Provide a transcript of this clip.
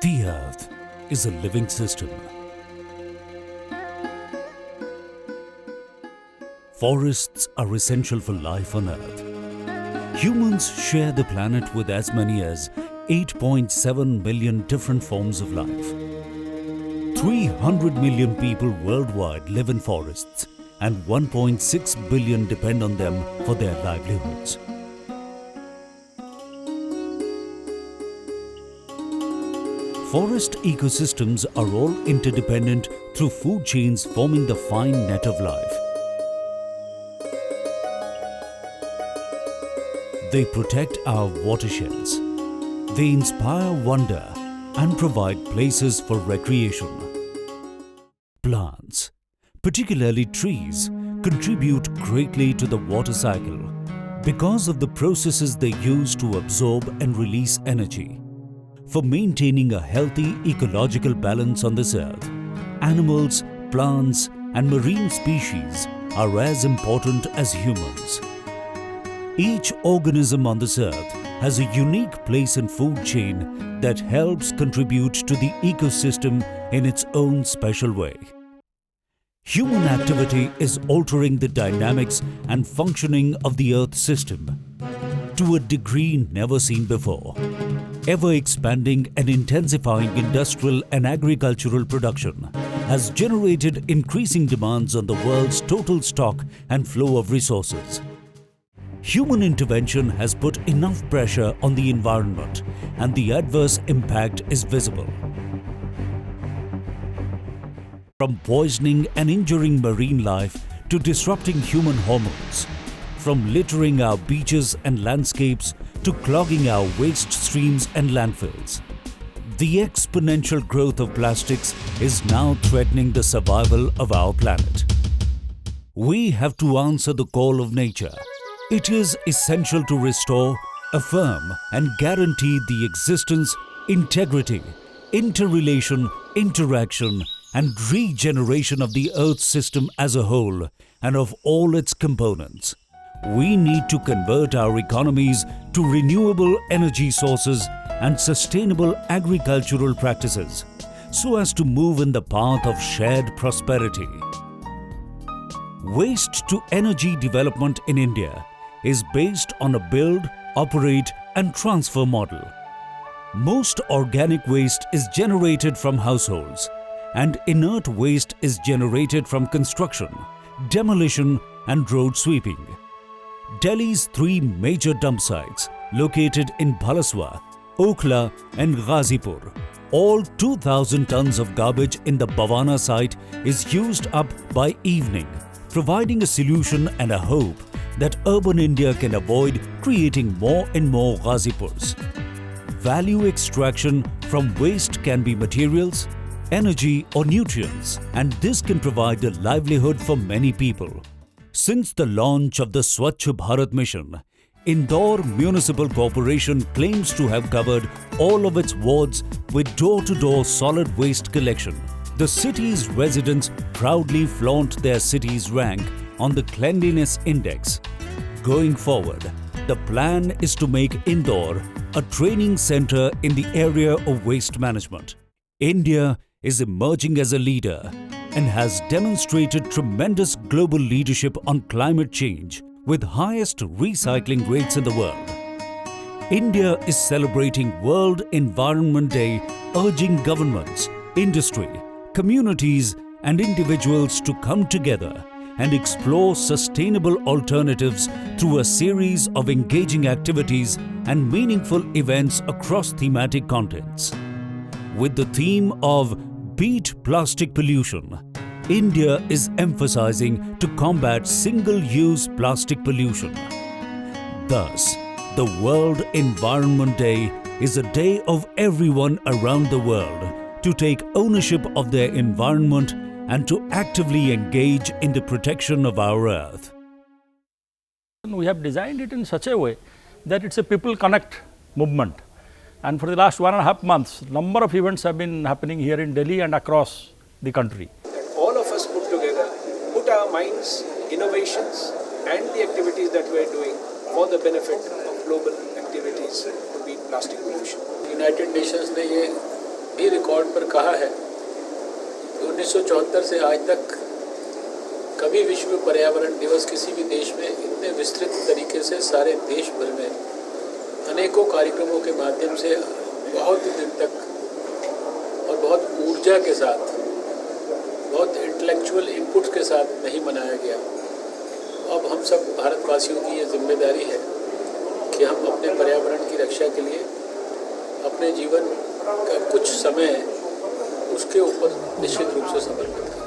The Earth is a living system. Forests are essential for life on Earth. Humans share the planet with as many as 8.7 million different forms of life. 300 million people worldwide live in forests, and 1.6 billion depend on them for their livelihoods. Forest ecosystems are all interdependent through food chains forming the fine net of life. They protect our watersheds. They inspire wonder and provide places for recreation. Plants, particularly trees, contribute greatly to the water cycle because of the processes they use to absorb and release energy. For maintaining a healthy ecological balance on this earth, animals, plants, and marine species are as important as humans. Each organism on this earth has a unique place in food chain that helps contribute to the ecosystem in its own special way. Human activity is altering the dynamics and functioning of the Earth system to a degree never seen before. Ever-expanding and intensifying industrial and agricultural production has generated increasing demands on the world's total stock and flow of resources. Human intervention has put enough pressure on the environment, and the adverse impact is visible. From poisoning and injuring marine life to disrupting human hormones, from littering our beaches and landscapes to clogging our waste streams and landfills. The exponential growth of plastics is now threatening the survival of our planet. We have to answer the call of nature. It is essential to restore, affirm, and guarantee the existence, integrity, interrelation, interaction, and regeneration of the Earth system as a whole and of all its components. We need to convert our economies to renewable energy sources and sustainable agricultural practices so as to move in the path of shared prosperity. Waste to energy development in India is based on a build, operate, and transfer model. Most organic waste is generated from households, and inert waste is generated from construction, demolition, and road sweeping. Delhi's three major dump sites, located in Bhalaswa, Okhla, and Ghazipur, all 2,000 tons of garbage in the Bhawana site is used up by evening, providing a solution and a hope that urban India can avoid creating more and more Ghazipurs. Value extraction from waste can be materials, energy, or nutrients, and this can provide a livelihood for many people. Since the launch of the Swachh Bharat Mission, Indore Municipal Corporation claims to have covered all of its wards with door-to-door solid waste collection. The city's residents proudly flaunt their city's rank on the Cleanliness Index. Going forward, the plan is to make Indore a training center in the area of waste management. India is emerging as a leader and has demonstrated tremendous global leadership on climate change with highest recycling rates in the world. India is celebrating World Environment Day, urging governments, industry, communities, and individuals to come together and explore sustainable alternatives through a series of engaging activities and meaningful events across thematic contents. With the theme of Beat Plastic Pollution, India is emphasizing to combat single-use plastic pollution. Thus, the World Environment Day is a day of everyone around the world to take ownership of their environment and to actively engage in the protection of our earth. We have designed it in such a way that it's a people connect movement. And for the last 1.5 months, number of events have been happening here in Delhi and across the country. That all of us put together, put our minds, innovations and the activities that we are doing for the benefit of global activities to beat plastic pollution. United Nations ने ये भी record पर कहा है कि 1974 से आज तक कभी विश्व पर्यावरण दिवस किसी भी देश में इतने विस्तृत तरीके से सारे देश भर में अनेकों कार्यक्रमों के माध्यम से बहुत दिन तक और बहुत ऊर्जा के साथ, बहुत इंटेलेक्चुअल इनपुट के साथ नहीं मनाया गया। अब हम सब भारतवासियों की ये जिम्मेदारी है कि हम अपने पर्यावरण की रक्षा के लिए अपने जीवन का कुछ समय उसके ऊपर निश्चित रूप से समर्पित करें।